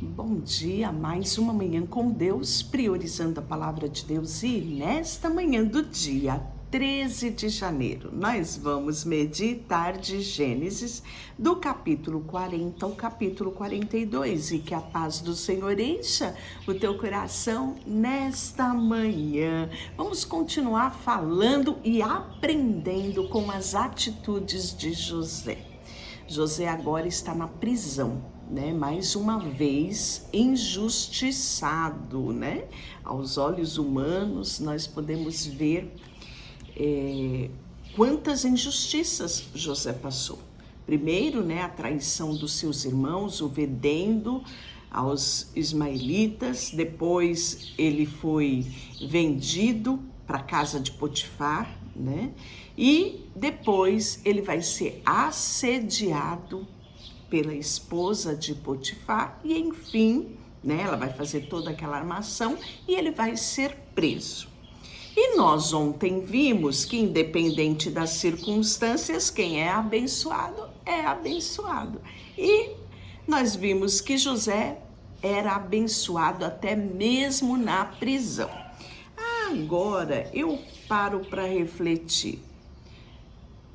Bom dia, mais uma manhã com Deus, priorizando a palavra de Deus. E nesta manhã do dia 13 de janeiro, nós vamos meditar de Gênesis, do capítulo 40 ao capítulo 42. E que a paz do Senhor encha o teu coração nesta manhã. Vamos continuar falando e aprendendo com as atitudes de José. José agora está na prisão, né? Mais uma vez injustiçado, né? Aos olhos humanos, nós podemos ver quantas injustiças José passou. Primeiro, né, a traição dos seus irmãos, o vendendo aos ismaelitas. Depois, ele foi vendido para a casa de Potifar, né? E depois ele vai ser assediado pela esposa de Potifar e, enfim, né, ela vai fazer toda aquela armação e ele vai ser preso. E nós ontem vimos que, independente das circunstâncias, quem é abençoado é abençoado. E nós vimos que José era abençoado até mesmo na prisão. Agora eu paro para refletir.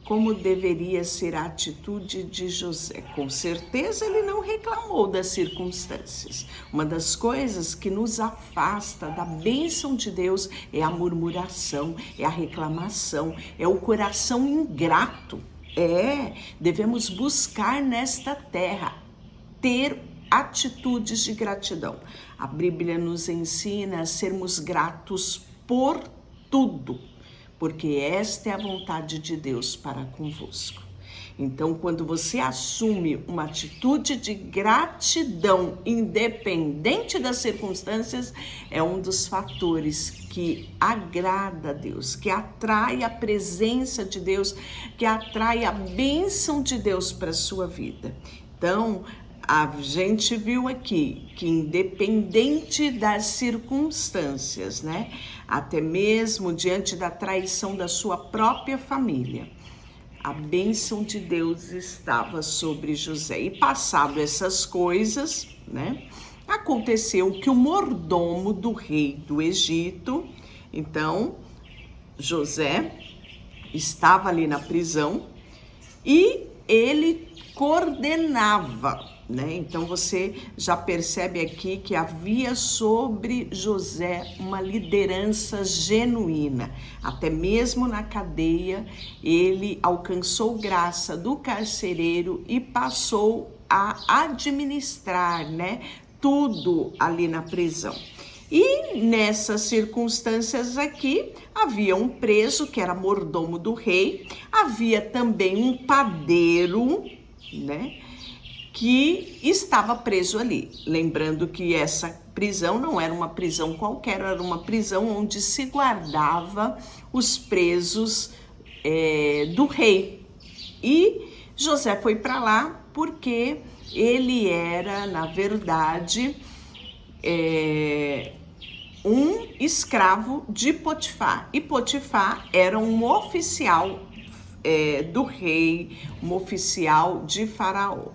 Como deveria ser a atitude de José? Com certeza ele não reclamou das circunstâncias. Uma das coisas que nos afasta da bênção de Deus é a murmuração, é a reclamação, é o coração ingrato. Devemos buscar nesta terra ter atitudes de gratidão. A Bíblia nos ensina a sermos gratos por tudo, porque esta é a vontade de Deus para convosco. Então, quando você assume uma atitude de gratidão, independente das circunstâncias, é um dos fatores que agrada a Deus, que atrai a presença de Deus, que atrai a bênção de Deus para a sua vida. Então, a gente viu aqui que, independente das circunstâncias, né? Até mesmo diante da traição da sua própria família, a bênção de Deus estava sobre José. E passado essas coisas, né? Aconteceu que o mordomo do rei do Egito, então José estava ali na prisão e ele coordenava, né? Então você já percebe aqui que havia sobre José uma liderança genuína. Até mesmo na cadeia, ele alcançou graça do carcereiro e passou a administrar, né, tudo ali na prisão. E nessas circunstâncias aqui, havia um preso que era mordomo do rei, havia também um padeiro, né, que estava preso ali. Lembrando que essa prisão não era uma prisão qualquer, era uma prisão onde se guardava os presos do rei. E José foi para lá porque ele era, na verdade, um escravo de Potifar. E Potifar era um oficial do rei, um oficial de Faraó.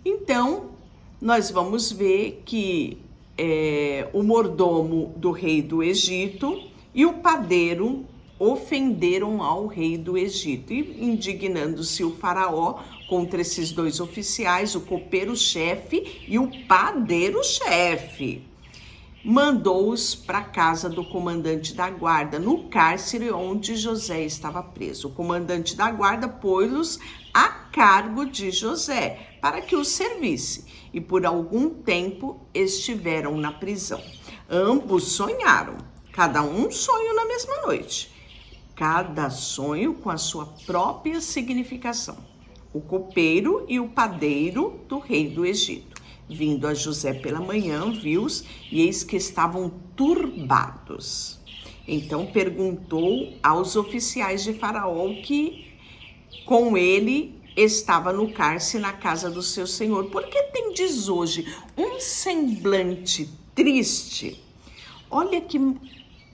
Então, nós vamos ver que o mordomo do rei do Egito e o padeiro ofenderam ao rei do Egito. E indignando-se o faraó contra esses dois oficiais, o copeiro-chefe e o padeiro-chefe, mandou-os para a casa do comandante da guarda, no cárcere onde José estava preso. O comandante da guarda pôs-los a cargo de José, para que os servisse, e por algum tempo estiveram na prisão. Ambos sonharam, cada um sonho na mesma noite, cada sonho com a sua própria significação. O copeiro e o padeiro do rei do Egito. Vindo a José pela manhã, viu-os e eis que estavam turbados. Então perguntou aos oficiais de Faraó que com ele estava no cárcere na casa do seu senhor. Por que tendes hoje um semblante triste? Olha que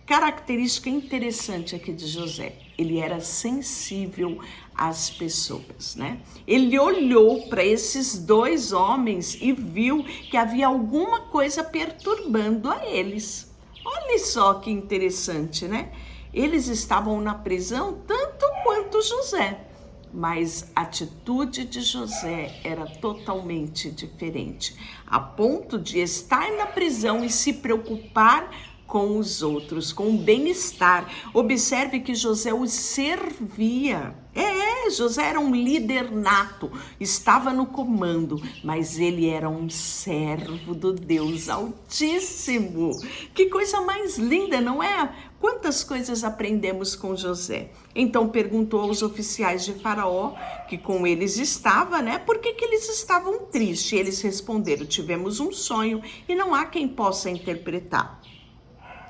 característica interessante aqui de José. ele era sensível às pessoas, né? Ele olhou para esses dois homens e viu que havia alguma coisa perturbando a eles. Olha só que interessante, né? Eles estavam na prisão tanto quanto José, mas a atitude de José era totalmente diferente, a ponto de estar na prisão e se preocupar com os outros, com o bem-estar. Observe que José os servia. José era um líder nato, estava no comando, mas ele era um servo do Deus Altíssimo. Que coisa mais linda, não é? Quantas coisas aprendemos com José. Então perguntou aos oficiais de Faraó, que com eles estava, né? Por que eles estavam tristes? Eles responderam: tivemos um sonho e não há quem possa interpretar.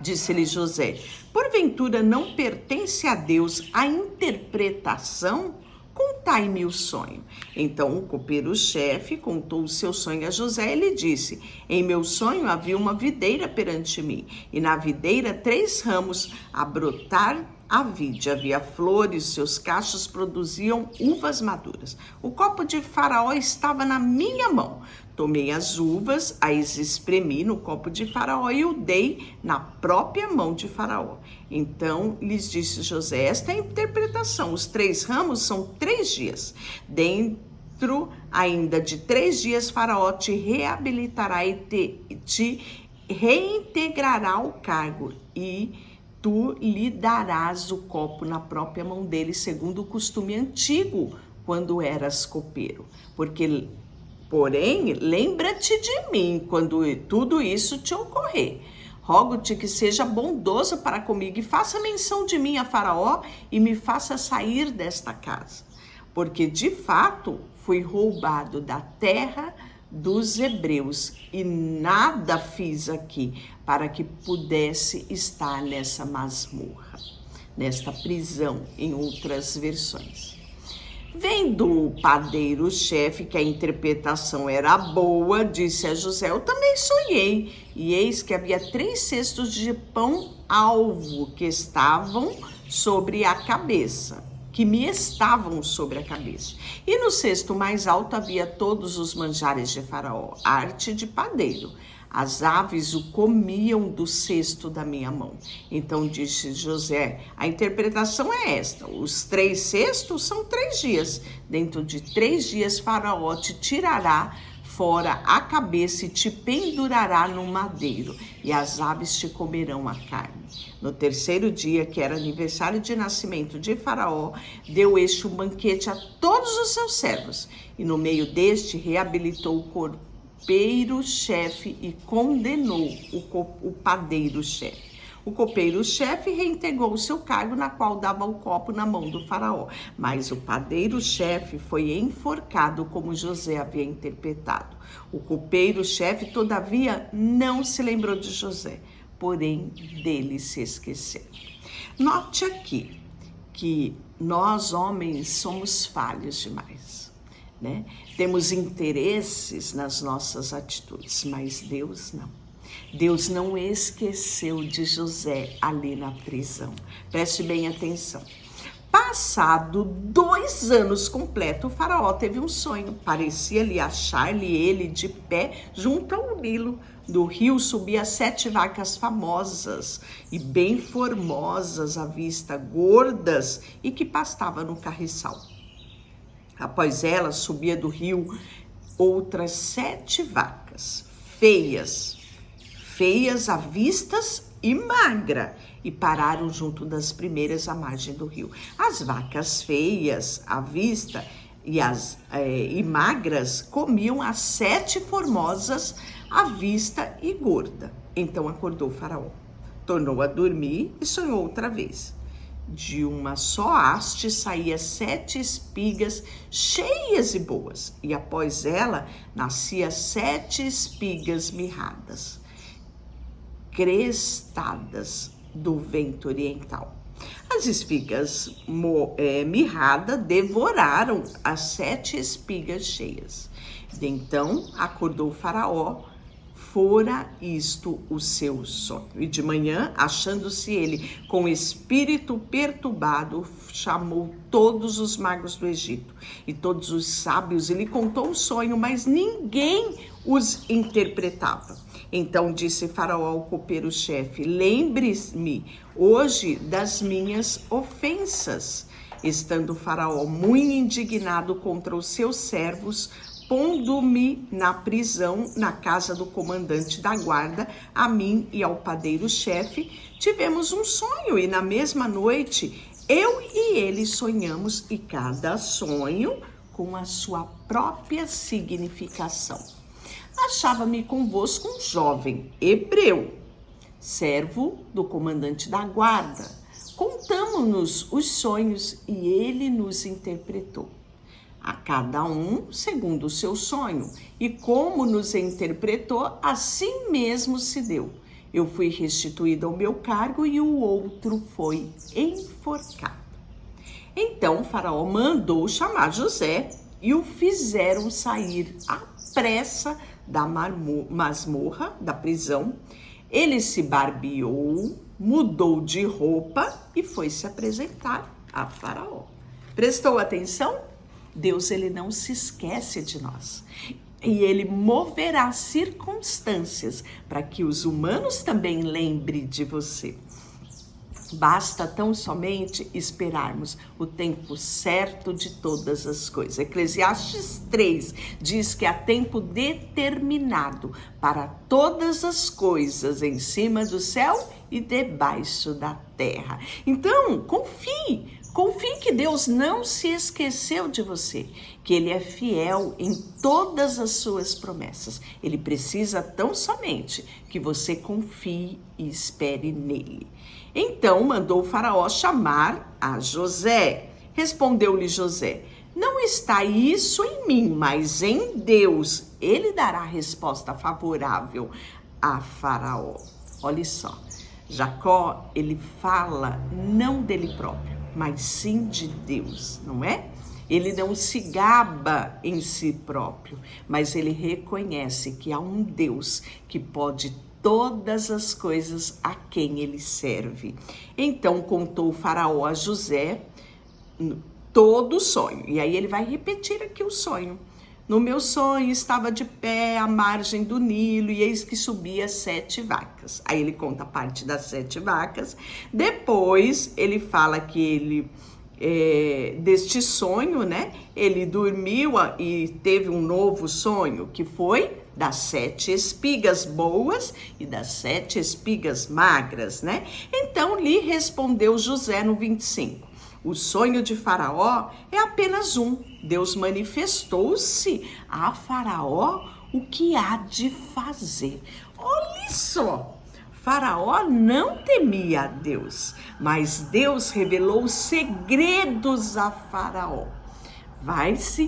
Disse-lhe José: porventura não pertence a Deus a interpretação? Contai-me o sonho. Então o copeiro-chefe contou o seu sonho a José e lhe disse: em meu sonho havia uma videira perante mim, e na videira 3 ramos a brotar a vide. Havia flores, seus cachos produziam uvas maduras. O copo de Faraó estava na minha mão. Tomei as uvas, as espremi no copo de Faraó e o dei na própria mão de Faraó. Então lhes disse José: esta é a interpretação. Os 3 ramos são 3 dias. Dentro ainda de 3 dias, Faraó te reabilitará e te reintegrará ao cargo, e tu lhe darás o copo na própria mão dele, segundo o costume antigo, quando eras copeiro. Porém, lembra-te de mim quando tudo isso te ocorrer. Rogo-te que seja bondoso para comigo e faça menção de mim a Faraó e me faça sair desta casa. Porque, de fato, fui roubado da terra dos hebreus e nada fiz aqui para que pudesse estar nessa masmorra, nesta prisão, em outras versões. Vendo o padeiro-chefe que a interpretação era boa, disse a José: eu também sonhei, e eis que havia 3 cestos de pão alvo que estavam sobre a cabeça, E no cesto mais alto havia todos os manjares de Faraó, arte de padeiro. As aves o comiam do cesto da minha mão. Então disse José: a interpretação é esta: os 3 cestos são 3 dias. Dentro de 3 dias Faraó te tirará fora a cabeça e te pendurará no madeiro, e as aves te comerão a carne. No 3º dia, que era aniversário de nascimento de Faraó, deu este um banquete a todos os seus servos, e no meio deste reabilitou o copeiro-chefe e condenou o padeiro-chefe. O copeiro-chefe reintegrou o seu cargo, na qual dava o copo na mão do Faraó. Mas o padeiro-chefe foi enforcado, como José havia interpretado. O copeiro-chefe, todavia, não se lembrou de José, porém dele se esqueceu. Note aqui que nós, homens, somos falhos demais, né? Temos interesses nas nossas atitudes, mas Deus não. Deus não esqueceu de José ali na prisão. Preste bem atenção. Passado 2 anos completos, o Faraó teve um sonho. Parecia-lhe achar-lhe ele de pé junto ao Nilo. Do rio subia 7 vacas famosas e bem formosas à vista, gordas e que pastavam no carriçal. Após elas, subia do rio outras 7 vacas, feias à vistas e magra, e pararam junto das primeiras à margem do rio. As vacas feias à vista e magras comiam as 7 formosas à vista e gorda. Então acordou o Faraó, tornou a dormir e sonhou outra vez. De uma só haste saía 7 espigas cheias e boas, e após ela nascia 7 espigas mirradas, crestadas do vento oriental. As espigas mirradas devoraram as 7 espigas cheias. Então acordou o Faraó, Fora isto o seu sonho. E de manhã, achando-se ele com espírito perturbado, chamou todos os magos do Egito e todos os sábios e lhe contou o sonho, mas ninguém os interpretava. Então disse Faraó ao copeiro-chefe: lembre-me hoje das minhas ofensas. Estando Faraó muito indignado contra os seus servos, pondo-me na prisão, na casa do comandante da guarda, a mim e ao padeiro-chefe, tivemos um sonho, e na mesma noite eu e ele sonhamos, e cada sonho com a sua própria significação. Achava-me convosco um jovem hebreu, servo do comandante da guarda. Contamo-nos os sonhos e ele nos interpretou, a cada um segundo o seu sonho, e como nos interpretou, assim mesmo se deu. Eu fui restituído ao meu cargo e o outro foi enforcado. Então Faraó mandou chamar José e o fizeram sair à pressa da masmorra, da prisão. Ele se barbeou, mudou de roupa e foi se apresentar a Faraó. Prestou atenção? Deus, ele não se esquece de nós. E ele moverá circunstâncias para que os humanos também lembrem de você. Basta tão somente esperarmos o tempo certo de todas as coisas. Eclesiastes 3 diz que há tempo determinado para todas as coisas em cima do céu e debaixo da terra. Então, confie que Deus não se esqueceu de você, que Ele é fiel em todas as suas promessas. Ele precisa tão somente que você confie e espere nele. Então mandou o Faraó chamar a José. Respondeu-lhe José: não está isso em mim, mas em Deus. Ele dará resposta favorável a Faraó. Olha só, Jacó, ele fala não dele próprio, mas sim de Deus, não é? Ele não se gaba em si próprio, mas ele reconhece que há um Deus que pode todas as coisas a quem ele serve. Então contou o Faraó a José todo o sonho. E aí ele vai repetir aqui o sonho. No meu sonho estava de pé à margem do Nilo e eis que subia 7 vacas. Aí ele conta a parte das 7 vacas. Depois ele fala que ele, deste sonho, né? Ele dormiu e teve um novo sonho, que foi das 7 espigas boas e das 7 espigas magras, né? Então lhe respondeu José no 25. O sonho de Faraó é apenas um. Deus manifestou-se a Faraó o que há de fazer. Olha só, Faraó não temia a Deus, mas Deus revelou segredos a Faraó. Vai se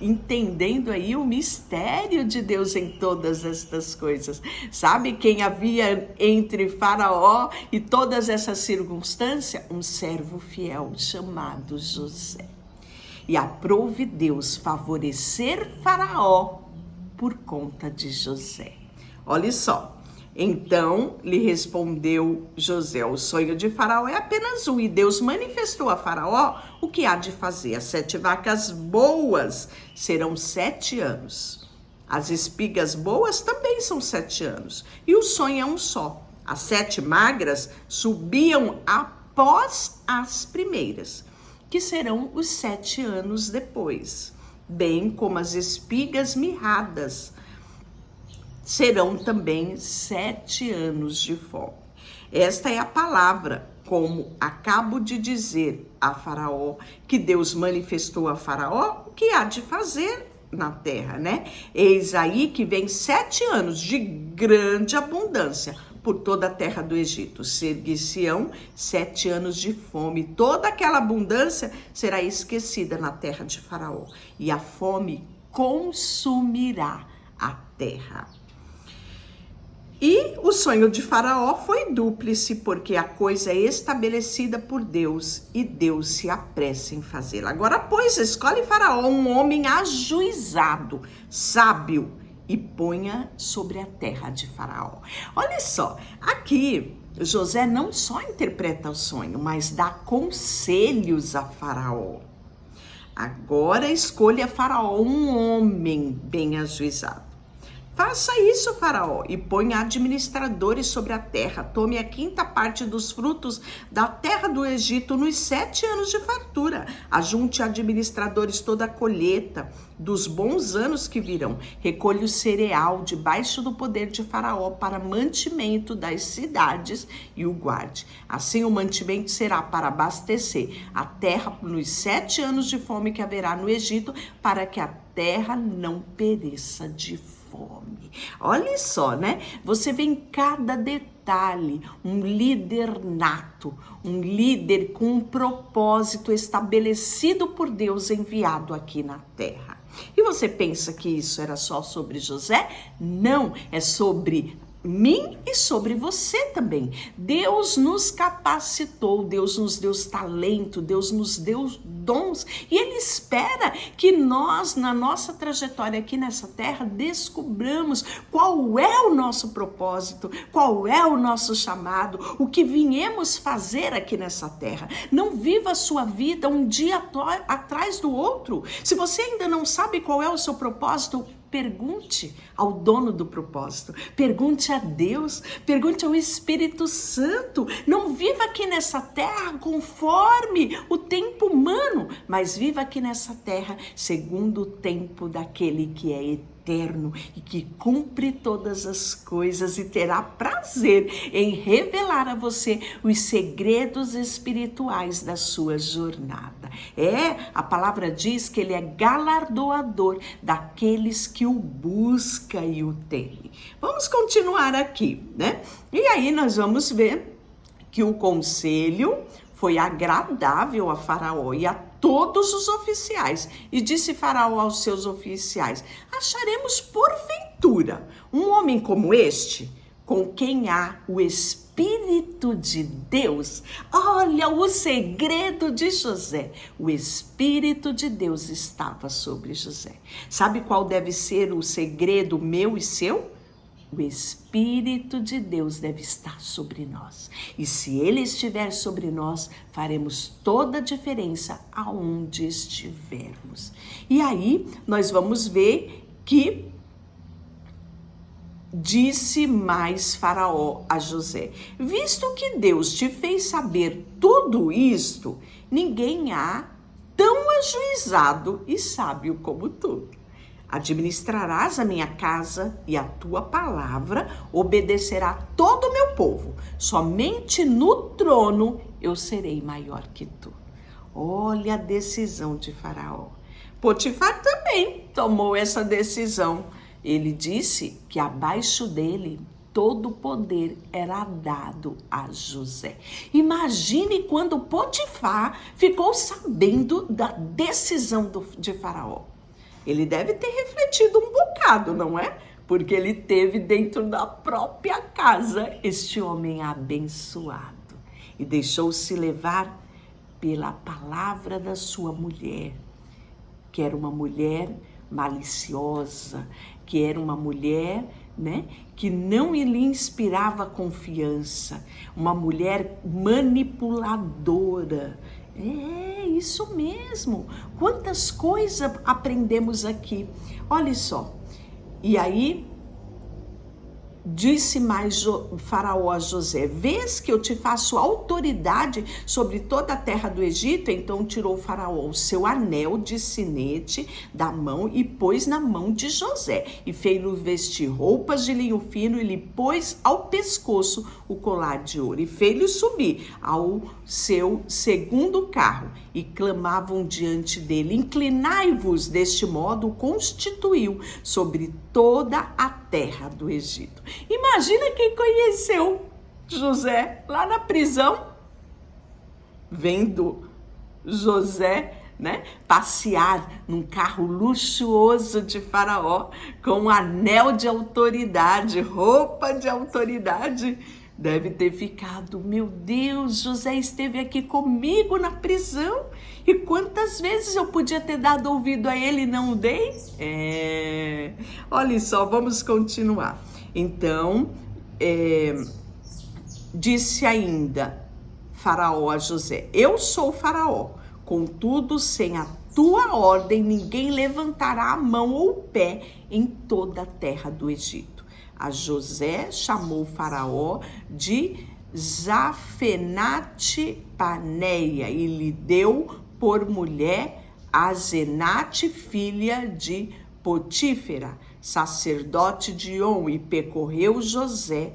entendendo aí o mistério de Deus em todas estas coisas. Sabe quem havia entre Faraó e todas essas circunstâncias? Um servo fiel chamado José. E aprove Deus favorecer Faraó por conta de José. Olha só. Então lhe respondeu José: o sonho de Faraó é apenas um, e Deus manifestou a Faraó o que há de fazer. As 7 vacas boas serão 7 anos. As espigas boas também são 7 anos. E o sonho é um só. As 7 magras subiam após as primeiras, que serão os 7 anos depois, bem como as espigas mirradas serão também 7 anos de fome. Esta é a palavra, como acabo de dizer a Faraó, que Deus manifestou a Faraó o que há de fazer na terra, né? Eis aí que vem 7 anos de grande abundância por toda a terra do Egito. Seguir-se-ão 7 anos de fome. Toda aquela abundância será esquecida na terra de Faraó, e a fome consumirá a terra. E o sonho de Faraó foi dúplice, porque a coisa é estabelecida por Deus e Deus se apressa em fazê-la. Agora, pois, escolhe Faraó um homem ajuizado, sábio e ponha sobre a terra de Faraó. Olha só, aqui José não só interpreta o sonho, mas dá conselhos a Faraó. Agora escolha Faraó um homem bem ajuizado. Faça isso, Faraó, e ponha administradores sobre a terra. Tome a 5ª parte dos frutos da terra do Egito nos 7 anos de fartura. Ajunte administradores toda a colheita dos bons anos que virão. Recolha o cereal debaixo do poder de Faraó para mantimento das cidades e o guarde. Assim o mantimento será para abastecer a terra nos 7 anos de fome que haverá no Egito, para que a terra não pereça de fome. Olha só, né? Você vê em cada detalhe um líder nato, um líder com um propósito estabelecido por Deus enviado aqui na terra. E você pensa que isso era só sobre José? Não, é sobre mim e sobre você também. Deus nos capacitou, Deus nos deu talento, Deus nos deu dons, e Ele espera que nós, na nossa trajetória aqui nessa terra, descobramos qual é o nosso propósito, qual é o nosso chamado, o que viemos fazer aqui nessa terra. Não viva a sua vida um dia atrás do outro. Se você ainda não sabe qual é o seu propósito, pergunte ao dono do propósito, pergunte a Deus, pergunte ao Espírito Santo. Não viva aqui nessa terra conforme o tempo humano, mas viva aqui nessa terra segundo o tempo daquele que é eterno e que cumpre todas as coisas e terá prazer em revelar a você os segredos espirituais da sua jornada. A palavra diz que Ele é galardoador daqueles que o buscam e o temem. Vamos continuar aqui, né? E aí nós vamos ver que o conselho foi agradável a Faraó e a todos os oficiais. E disse Faraó aos seus oficiais: acharemos porventura um homem como este, com quem há o Espírito de Deus? Olha o segredo de José. O Espírito de Deus estava sobre José. Sabe qual deve ser o segredo meu e seu? O Espírito de Deus deve estar sobre nós. E se Ele estiver sobre nós, faremos toda a diferença aonde estivermos. E aí, nós vamos ver que disse mais Faraó a José: visto que Deus te fez saber tudo isto, ninguém há tão ajuizado e sábio como tu. Administrarás a minha casa e a tua palavra obedecerá todo o meu povo. Somente no trono eu serei maior que tu. Olha a decisão de Faraó. Potifar também tomou essa decisão. Ele disse que abaixo dele todo o poder era dado a José. Imagine quando Potifar ficou sabendo da decisão de Faraó. Ele deve ter refletido um bocado, não é? Porque ele teve dentro da própria casa este homem abençoado e deixou-se levar pela palavra da sua mulher, que era uma mulher maliciosa, que era uma mulher, né, que não lhe inspirava confiança, uma mulher manipuladora. É isso mesmo. Quantas coisas aprendemos aqui. Olha só. E aí disse mais Faraó a José: vês que eu te faço autoridade sobre toda a terra do Egito? Então tirou Faraó o seu anel de sinete da mão e pôs na mão de José, e fez-lhe vestir roupas de linho fino, e lhe pôs ao pescoço o colar de ouro, e fez-lhe subir ao seu segundo carro, e clamavam diante dele. Inclinai-vos. Deste modo o constituiu sobre toda a terra do Egito. Imagina quem conheceu José lá na prisão, vendo José, né, passear num carro luxuoso de Faraó, com um anel de autoridade, roupa de autoridade. Deve ter ficado: meu Deus, José esteve aqui comigo na prisão, e quantas vezes eu podia ter dado ouvido a ele e não dei? Olha só, vamos continuar. Então, disse ainda Faraó a José: eu sou Faraó, contudo, sem a tua ordem, ninguém levantará a mão ou o pé em toda a terra do Egito. A José chamou Faraó de Zafenate-Paneia e lhe deu por mulher Asenate, filha de Potífera, sacerdote de On, e percorreu José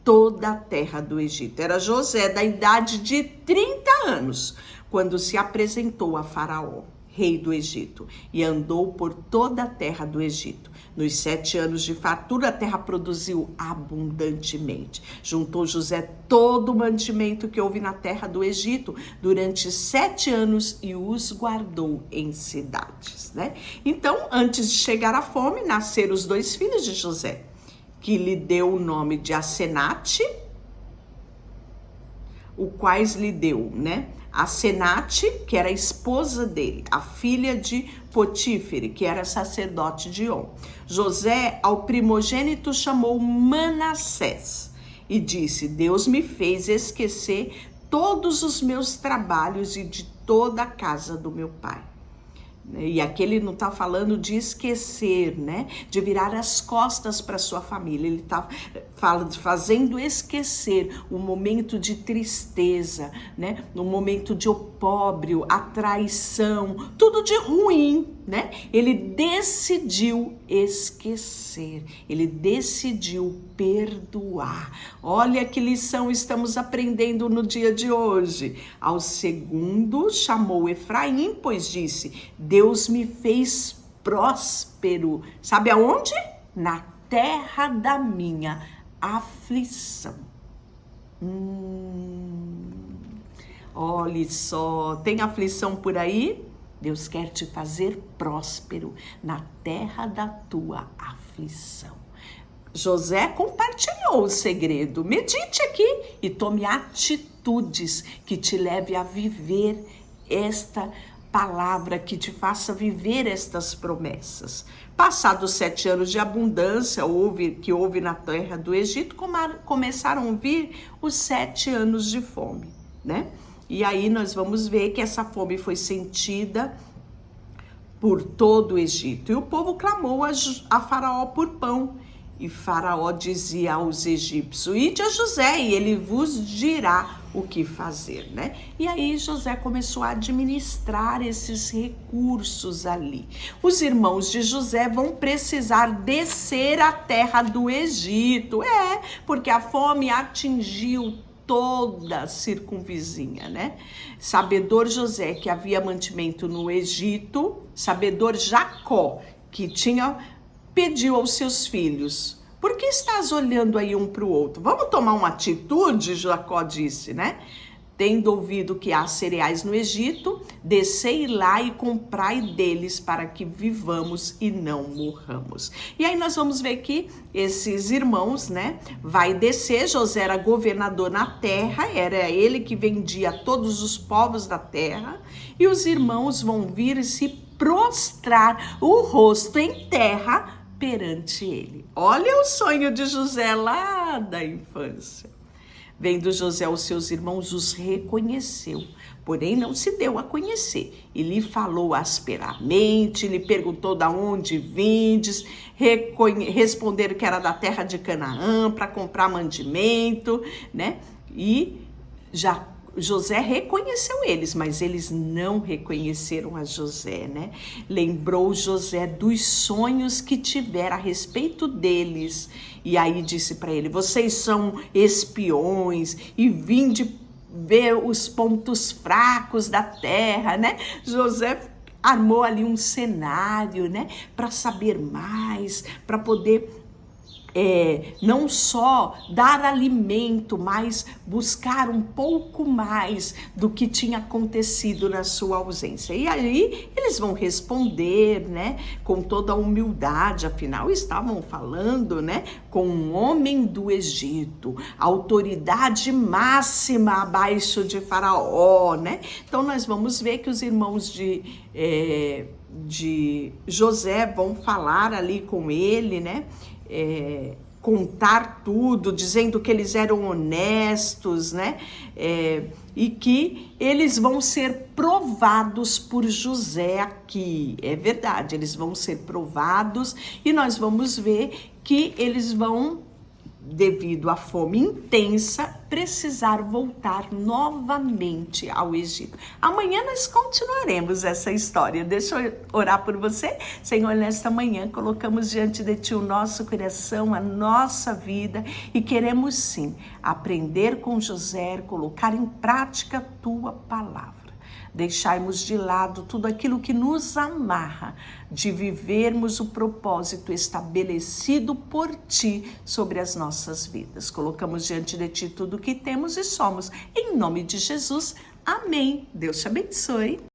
toda a terra do Egito. Era José da idade de 30 anos, quando se apresentou a Faraó, rei do Egito, e andou por toda a terra do Egito. Nos 7 anos de fartura, a terra produziu abundantemente. Juntou José todo o mantimento que houve na terra do Egito durante 7 anos e os guardou em cidades, né? Então, antes de chegar a fome, nasceram os 2 filhos de José, que lhe deu o nome de Asenate, o quais lhe deu, né? Asenate, que era a esposa dele, a filha de Potífera, que era sacerdote de On. José, ao primogênito, chamou Manassés e disse: Deus me fez esquecer todos os meus trabalhos e de toda a casa do meu pai. E aqui ele não está falando de esquecer, né? De virar as costas para sua família. Ele está fazendo esquecer o momento de tristeza, né? O momento de opróbrio, a traição, tudo de ruim, né? Ele decidiu esquecer, ele decidiu perdoar. Olha que lição estamos aprendendo no dia de hoje. Ao segundo chamou Efraim, pois disse: Deus me fez próspero. Sabe aonde? Na terra da minha aflição. Olha só, tem aflição por aí? Deus quer te fazer próspero na terra da tua aflição. José compartilhou o segredo. Medite aqui e tome atitudes que te leve a viver esta palavra, que te faça viver estas promessas. Passados 7 anos de abundância que houve na terra do Egito, começaram a vir os 7 anos de fome, né? E aí nós vamos ver que essa fome foi sentida por todo o Egito. E o povo clamou a Faraó por pão. E Faraó dizia aos egípcios: ide a José e ele vos dirá o que fazer, né? E aí José começou a administrar esses recursos ali. Os irmãos de José vão precisar descer à terra do Egito. Porque a fome atingiu toda a circunvizinha, né? Sabedor José, que havia mantimento no Egito, sabedor Jacó, que pediu aos seus filhos: por que estás olhando aí um para o outro? Vamos tomar uma atitude, Jacó disse, né? Tendo ouvido que há cereais no Egito, descei lá e comprai deles para que vivamos e não morramos. E aí nós vamos ver que esses irmãos, né, vai descer. José era governador na terra, era ele que vendia a todos os povos da terra, e os irmãos vão vir se prostrar o rosto em terra perante ele. Olha o sonho de José lá da infância. Vendo José os seus irmãos, os reconheceu, porém não se deu a conhecer. E lhe falou asperamente, lhe perguntou de onde vindes, responderam que era da terra de Canaã para comprar mantimento, né? E José reconheceu eles, mas eles não reconheceram a José, né? Lembrou José dos sonhos que tivera a respeito deles. E aí disse para ele: vocês são espiões e vinde ver os pontos fracos da terra, né? José armou ali um cenário, né? Para saber mais, para poder não só dar alimento, mas buscar um pouco mais do que tinha acontecido na sua ausência. E aí eles vão responder, né, com toda a humildade, afinal estavam falando, né, com um homem do Egito, autoridade máxima abaixo de Faraó, né? Então nós vamos ver que os irmãos de José vão falar ali com ele, né? Contar tudo, dizendo que eles eram honestos, né? E que eles vão ser provados por José aqui. É verdade, eles vão ser provados e nós vamos ver que eles vão, devido à fome intensa, precisar voltar novamente ao Egito. Amanhã nós continuaremos essa história. Deixa eu orar por você. Senhor, nesta manhã colocamos diante de Ti o nosso coração, a nossa vida, e queremos sim aprender com José, colocar em prática a Tua palavra. Deixarmos de lado tudo aquilo que nos amarra de vivermos o propósito estabelecido por Ti sobre as nossas vidas. Colocamos diante de Ti tudo o que temos e somos. Em nome de Jesus, amém. Deus te abençoe.